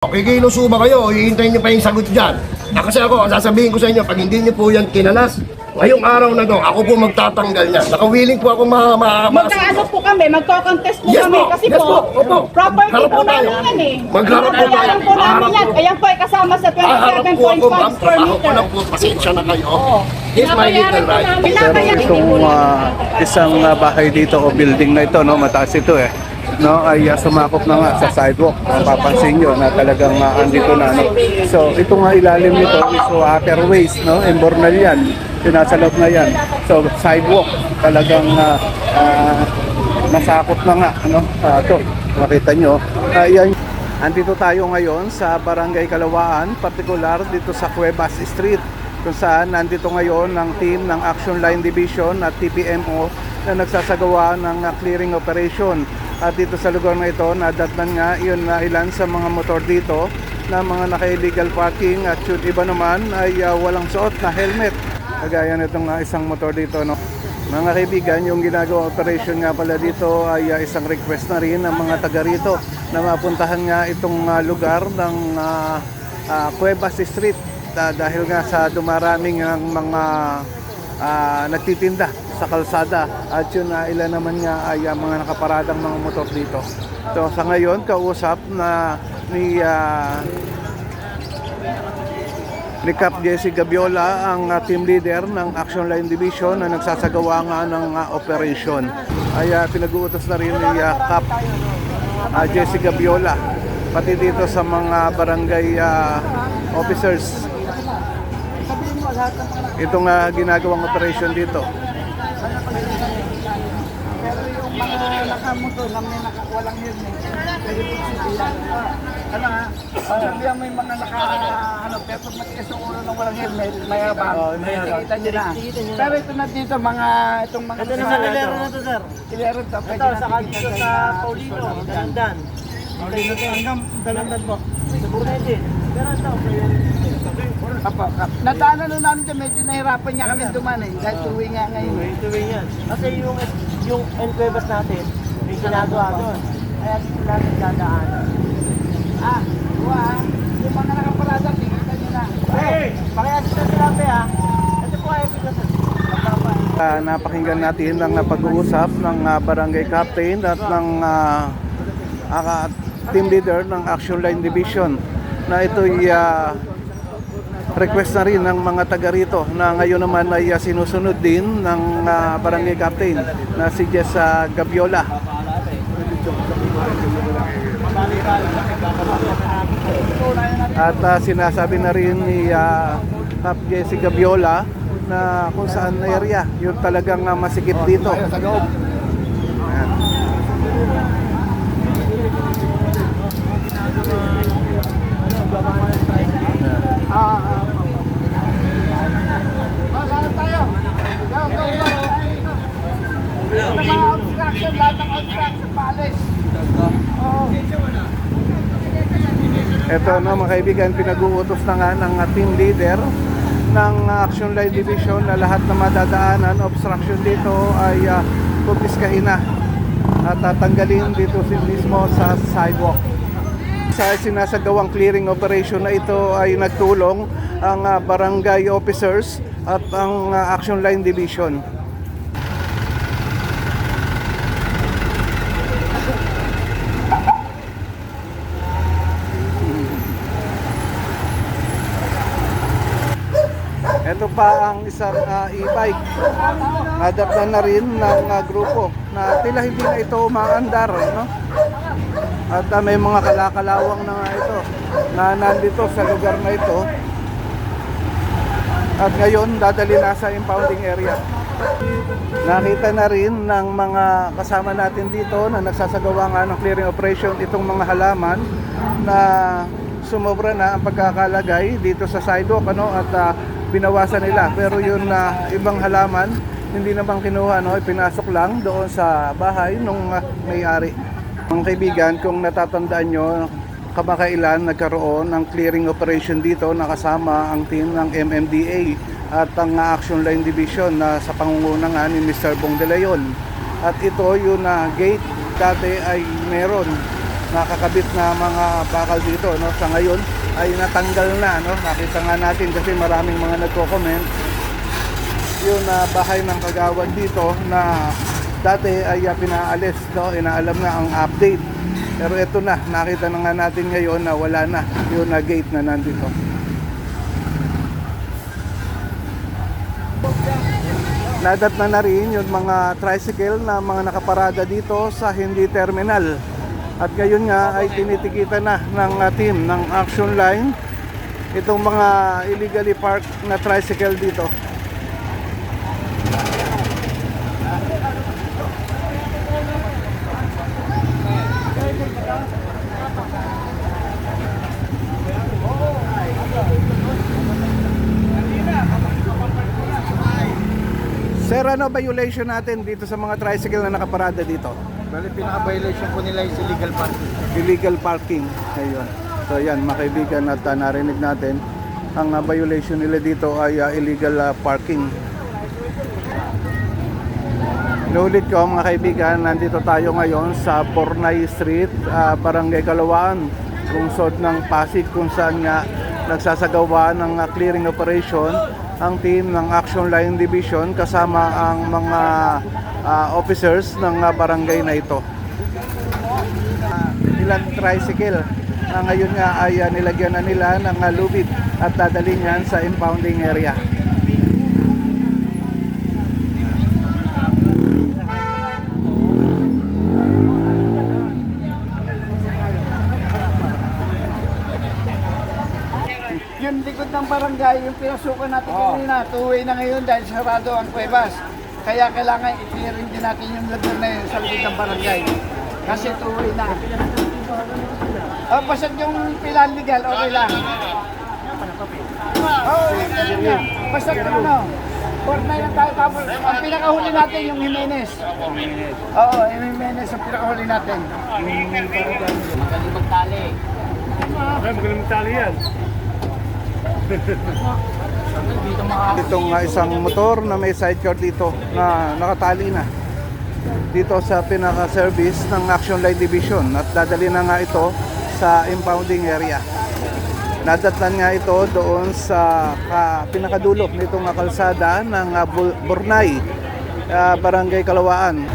Kikiluso ba kayo? Hihintayin niyo pa yung sagot dyan. Kasi ako, sasabihin ko sa inyo, pag hindi niyo po yan kinalas, ngayong araw na to, ako po magtatanggal niya. Naka-willing po ako Magkaano po kami, magko-contest po Yes kami po, kasi yes po, opo. property Magharap po po tayo. namin yan eh. Magharap po tayo. Binabayaran po namin Magharap yan. po. Ayan po ay kasama sa Harap po ako, 27.5 ma'am. square Trabaho ko meter. lang po, pasensya na kayo. Oo. It's my legal right. Pero Binabayaran itong isang bahay dito o building na ito, no, mataas ito no, ay sumakop na nga sa sidewalk. Mapapansin nyo na talagang andito na. No? So ito nga ilalim nito is waterways, no, Embornal yan. Sinasa loob na yan. So sidewalk talagang nasakop na nga. No? Ito, makita nyo. Yan. Andito tayo ngayon sa Barangay Kalawaan, particular dito sa Cuevas Street, kung saan nandito ngayon ng team ng Action Line Division at TPMO na nagsasagawa ng clearing operation. At dito sa lugar na ito, nadatnan nga yun na ilan sa mga motor dito na mga naka-illegal parking at yung iba naman ay walang suot na helmet. Kagaya nitong isang motor dito. No? Mga kaibigan, yung ginagawa operation nga pala dito ay isang request na rin ng mga taga rito na mapuntahan nga itong lugar ng Cuevas Street dahil nga sa dumaraming mga nagtitinda sa kalsada at yun ilan naman nga ay mga nakaparadang mga motor dito. So sa ngayon kausap na ni Cap Jesse Gabiola ang team leader ng Action Line Division na nagsasagawa nga ng operation. Ay pinag-uutos na rin ni Cap Jesse Gabiola pati dito sa mga barangay officers itong ginagawang operation dito. Pero yung mga nakamotor na may walang helmet, pwede po sibihan. Ano nga, sabihan mo yung mga pero pag matigas yung ulo ng walang helmet, mayabang, makikita nyo na. Pero ito na dito, itong mga... Ito na sa lilero na to, sir. Lilero to, pwede na saka dito sa Paulino, Dalandan. Paulino to, hanggang Dalandan po. Sa Burnete. Pero ito, nadaanan nun namin ito, medyo nahirapan niya kami duman dahil tuwi nga ngayon. Tuwi yan. Kasi yung Cuevas natin, may ginagawa doon. Kaya dito natin dadaanan. Yung mga nakaparada, tingnan nyo na. Pakiasin na sila ha. Ito po ay evidence. Napakinggan natin ang pag-uusap ng barangay captain at ng team leader ng Action Line Division na ito'y request na rin ng mga taga rito na ngayon naman ay sinusunod din ng barangay captain na si Jess Gabiola. At sinasabi na rin ni Cap Jesse Gabiola na kung saan na area yung talagang masikip dito. Ayan. Lahat tayo. Go. Yung mga obstruction, lahat ng obstruction, paalis. Ito no mga kaibigan, pinag-uutos na nga ng team leader ng Action Line Division na lahat na madadaanan, obstruction dito ay pupiskahin na at tatanggalin dito mismo sa sidewalk. Sa sinasagawang clearing operation na ito ay nagtulong ang barangay officers at ang Action Line Division. Ito pa ang isang e-bike. Nadaptan na rin ng grupo na tila hindi na ito umaandar, no? At may mga kalakalawang na nga ito na nandito sa lugar na ito. At ngayon dadali na sa impounding area. Nakita na rin ng mga kasama natin dito na nagsasagawa nga ng clearing operation itong mga halaman na sumobra na ang pagkakalagay dito sa sidewalk, ano, at binawasan nila. Pero yun na ibang halaman hindi naman kinuha, no, pinasok lang doon sa bahay nung may-ari. Mga kaibigan, kung natatandaan nyo, kamakailan nagkaroon ng clearing operation dito na kasama ang team ng MMDA at ang Action Line Division na sa pangunguna ni Mr. Bong De Leon. At ito yung gate dati ay meron nakakabit na mga bakal dito, no? Sa ngayon ay natanggal na, no? Nakita nga natin kasi maraming mga nagko-comment yung bahay ng kagawad dito na dati ay pinaalis, no? Inaalam na ang update. Pero ito na, nakita na nga natin ngayon na wala na yung gate na nandito. Nadat na rin yung mga tricycle na mga nakaparada dito sa hindi terminal. At ngayon nga ay tinitikitan na ng team ng Action Line itong mga illegally parked na tricycle dito. Sir, ano violation natin dito sa mga tricycle na nakaparada dito? Bali, pinaka-violation po nila is illegal parking. Illegal parking. Ayun. So yan, mga kaibigan, at narinig natin ang violation nila dito ay illegal parking. Inuulit ko mga kaibigan, nandito tayo ngayon sa Bornay Street, Barangay Kalawaan, lungsod ng Pasig, kung saan nga nagsasagawa ng clearing operation ang team ng Action Line Division kasama ang mga officers ng barangay na ito. Ilang tricycle na ngayon nga ay nilagyan na nila ng lubid at dadalhin yan sa impounding area. Yung likod ng barangay, yung pinasukan natin kanina, two-way na ngayon dahil sarado ang kuwebas. Kaya kailangan i-clearing din natin yung lugar na yun sa likod ng barangay. Kasi two-way na. Basta yung pilan legal, okay lang. Ganun nga. Basta ano, Bornay lang tayo tapos. Ang pinakahuli natin yung Jimenez. Oo, yung Jimenez ang pinakahuli natin. Magaling magtali. Magaling magtali yan. Itong isang motor na may sidecar dito na nakatali na dito sa pinaka-service ng Action Line Division at dadali na nga ito sa impounding area. Nadatnan nga ito doon sa pinakadulo nitong kalsada ng Bornay, Barangay Kalawaan.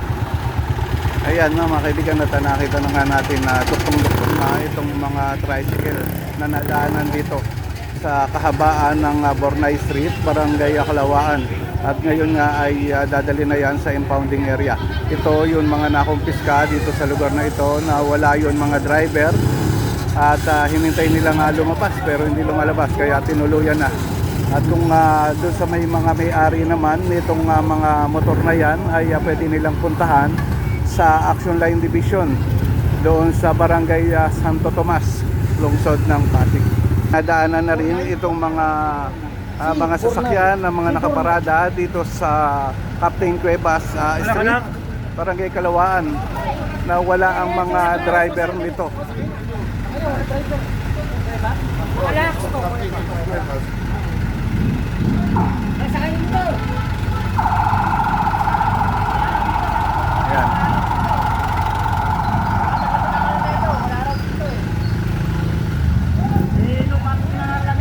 Ayan na mga kaibigan, at nakita na nga natin na duktong-duktong na itong mga tricycle na nadaanan dito sa kahabaan ng Bornay Street, Barangay Kalawaan. At ngayon nga ay dadali na yan sa impounding area. Ito yung mga nakumpiska dito sa lugar na ito na wala yung mga driver at hinintay nila nga lumabas pero hindi lumalabas kaya tinuluyan na. At kung doon sa may mga may-ari naman nitong mga motor na yan ay pwede nilang puntahan sa Action Line Division doon sa Barangay Santo Tomas, lungsod ng Pasig. Nadaanan na rin itong mga sasakyan na mga nakaparada dito sa Captain Cuevas Street, Barangay Kalawaan, na wala ang mga driver nito. Ayan.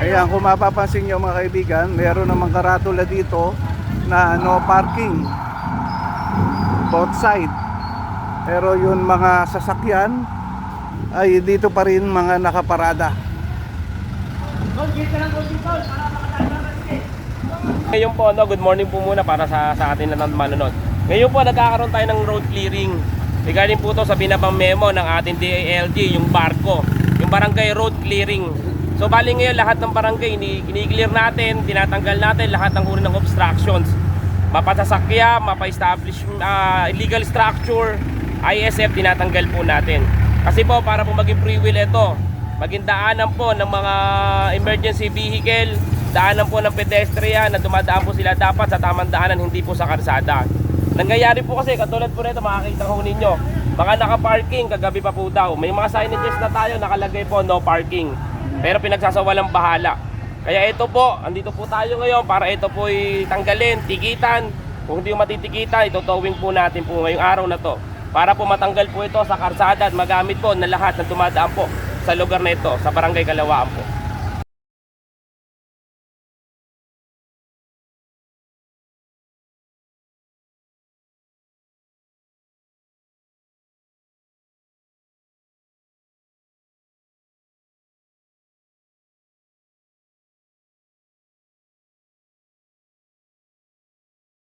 Ayan, kung mapapansin nyo mga kaibigan, meron namang karatula dito na no parking both side. Pero yung mga sasakyan ay dito pa rin mga nakaparada. Ngayon po, good morning po muna para sa atin na manonood. Ngayon po, nagkakaroon tayo ng road clearing. Regarding po to sa binabang memo ng ating DILG, yung barko, yung barangay road clearing. So bali ngayon lahat ng barangay kini-clear natin, tinatanggal natin lahat ng uri ng obstructions. Mapasasakya, mapa-establish illegal structure, ISF tinatanggal po natin. Kasi po para po maging free will ito, maging daanan po ng mga emergency vehicle, daanan po ng pedestrian na dumadaan po sila dapat sa tamang daanan, hindi po sa kalsada. Nangyayari po kasi katulad po nito, makakita ko ninyo, mga naka-parking kagabi pa po daw. May mga signages na tayo nakalagay po no parking. Pero pinagsasawalang bahala. Kaya ito po, andito po tayo ngayon para ito po tanggalin, tikitan. Kung hindi yung matitikita, ito towing po natin po ngayong araw na to. para po matanggal po ito sa karsada at magamit po ng lahat na dumadaan po sa lugar na ito, sa Barangay Kalawaan po.